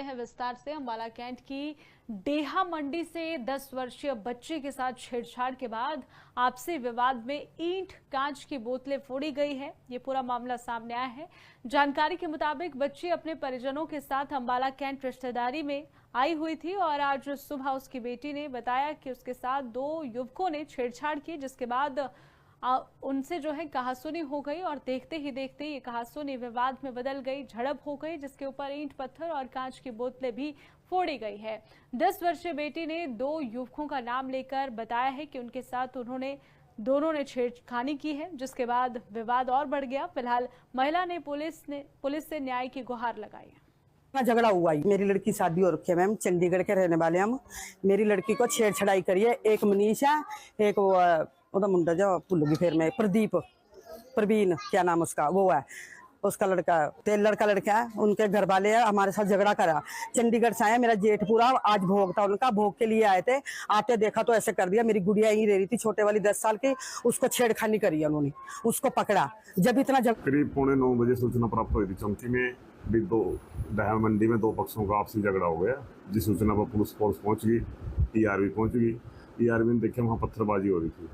हैं विस्तार से। अम्बाला कैंट की डेहा मंडी से 10 वर्षीय बच्चे के साथ छेड़छाड़ के बाद आपसी विवाद में ईंट कांच की बोतलें फोड़ी गई है। ये पूरा मामला सामने आया है। जानकारी के मुताबिक बच्ची अपने परिजनों के साथ अम्बाला कैंट रिश्तेदारी में आई हुई थी और आज सुबह उसकी बेटी ने बताया कि उसके साथ 2 युवकों ने छेड़छाड़ की, जिसके बाद उनसे जो है कहासुनी हो गई और देखते ही देखते ये कहासुनी विवाद में बदल गई, झड़प हो गई, जिसके ऊपर ईंट पत्थर और कांच की बोतलें भी फोड़ी गई है। 10 वर्षीय बेटी ने 2 युवकों का नाम लेकर बताया है कि उनके साथ दोनों ने छेड़खानी की है, जिसके बाद विवाद और बढ़ गया। फिलहाल महिला ने पुलिस से न्याय की गुहार लगाई है। झगड़ा हुआ है। मेरी लड़की शादी हो रखी है मैम, चंडीगढ़ के रहने वाले हम। मेरी लड़की को छेड़छाड़ाई करी है। एक मनीष है, एक वो मुंडा जो भूल गई फिर मैं, प्रवीण क्या नाम उसका, वो है उसका लड़का, लड़का है। उनके घर वाले है, हमारे साथ झगड़ा करा। चंडीगढ़ से आया मेरा जेठ पूरा, आज भोग था उनका, भोग के लिए आए थे। आते देखा तो ऐसे कर दिया। मेरी गुड़िया यहीं रह रही थी, छोटे वाली 10 साल की, उसको छेड़खानी करी है उन्होंने, उसको पकड़ा। जब इतना करीब 8:45 बजे सूचना प्राप्त हुई थी चौकी में भी डेहा मंडी में 2 पक्षों का आपसी झगड़ा हो गया। जिस सूचना पर पुलिस फोर्स पहुंच गई, टीआरबी पहुंच गई। टीआरबी ने देखे वहां पत्थरबाजी हो रही थी।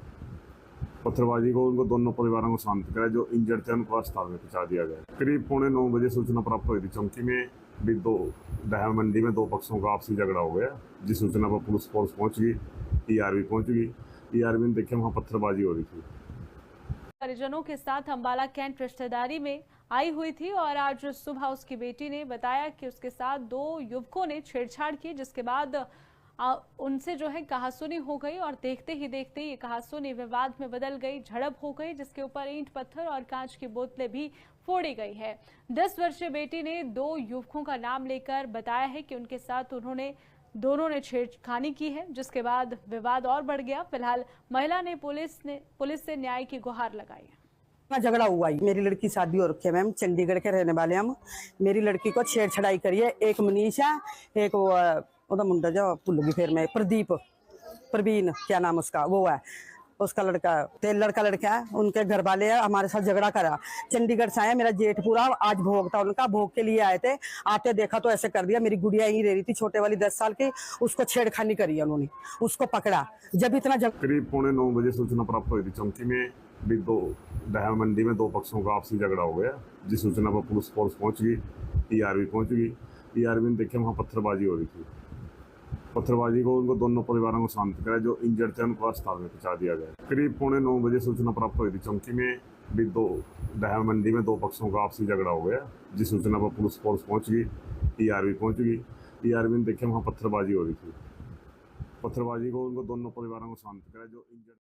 पत्थरबाजी को उनको दोनों परिवारों को शांत कराया। जो इंजर्ड थे उनको अस्पताल में पहुंचा दिया गया। करीब 8:45 बजे सूचना प्राप्त हुई थी चौकी में भी डेहा मंडी में 2 पक्षों का आपसी झगड़ा हो गया। जिस सूचना पर पुलिस फोर्स पहुंच गई, टीआरबी पहुंच गई। टीआरबी ने देखे वहां पत्थरबाजी हो रही थी। परिजनों के साथ अम्बाला कैंट रिश्तेदारी में आई हुई थी और आज सुबह उसकी बेटी ने बताया कि उसके साथ 2 युवकों ने छेड़छाड़ की, जिसके बाद उनसे जो है कहासुनी हो गई और देखते ही देखते ये कहासुनी विवाद में बदल गई, झड़प हो गई, जिसके ऊपर ईंट पत्थर और कांच की बोतलें भी फोड़ी गई है। 10 वर्षीय बेटी ने 2 युवकों का नाम लेकर बताया है कि उनके साथ दोनों ने छेड़खानी की है, जिसके बाद विवाद और बढ़ गया। फिलहाल महिला ने पुलिस से न्याय की गुहार लगाई है। झगड़ा हुआ है। मेरी लड़की शादी हो रखी है मैम, चंडीगढ़ के रहने वाले हम। मेरी लड़की को छेड़छाड़ाई करी है। एक मनीष है, एक वो मुंडा जो भूल गई फिर मैं, प्रवीण क्या नाम उसका, वो है उसका लड़का, लड़का है। उनके घर वाले है, हमारे साथ झगड़ा करा। चंडीगढ़ से आया मेरा जेठ पूरा, आज भोग था उनका, भोग के लिए आए थे। आते देखा तो ऐसे कर दिया। मेरी गुड़िया यहीं रह रही थी, छोटे वाली 10 साल की, उसको छेड़खानी करी है उन्होंने, उसको पकड़ा। जब इतना करीब 8:45 बजे सूचना प्राप्त हुई थी चौकी में भी डेहा मंडी में 2 पक्षों का आपसी झगड़ा हो गया। जिस सूचना पर पुलिस फोर्स पहुंच गई, टीआरबी पहुंच गई। टीआरबी ने देखे वहां पत्थरबाजी हो रही थी। पत्थरबाजी को उनको दोनों परिवारों को शांत कराया। जो इंजर्ड थे उनको अस्पताल में पहुंचा दिया गया। करीब 8:45 बजे सूचना प्राप्त हुई थी चौकी में भी डेहा मंडी में 2 पक्षों का आपसी झगड़ा हो गया। जिस सूचना पर पुलिस फोर्स पहुंच गई, टीआरबी पहुंच गई। टीआरबी ने देखे वहां पत्थरबाजी हो रही थी। पत्थरबाजी को उनको दोनों परिवारों को शांत कराया। जो इंजर्ड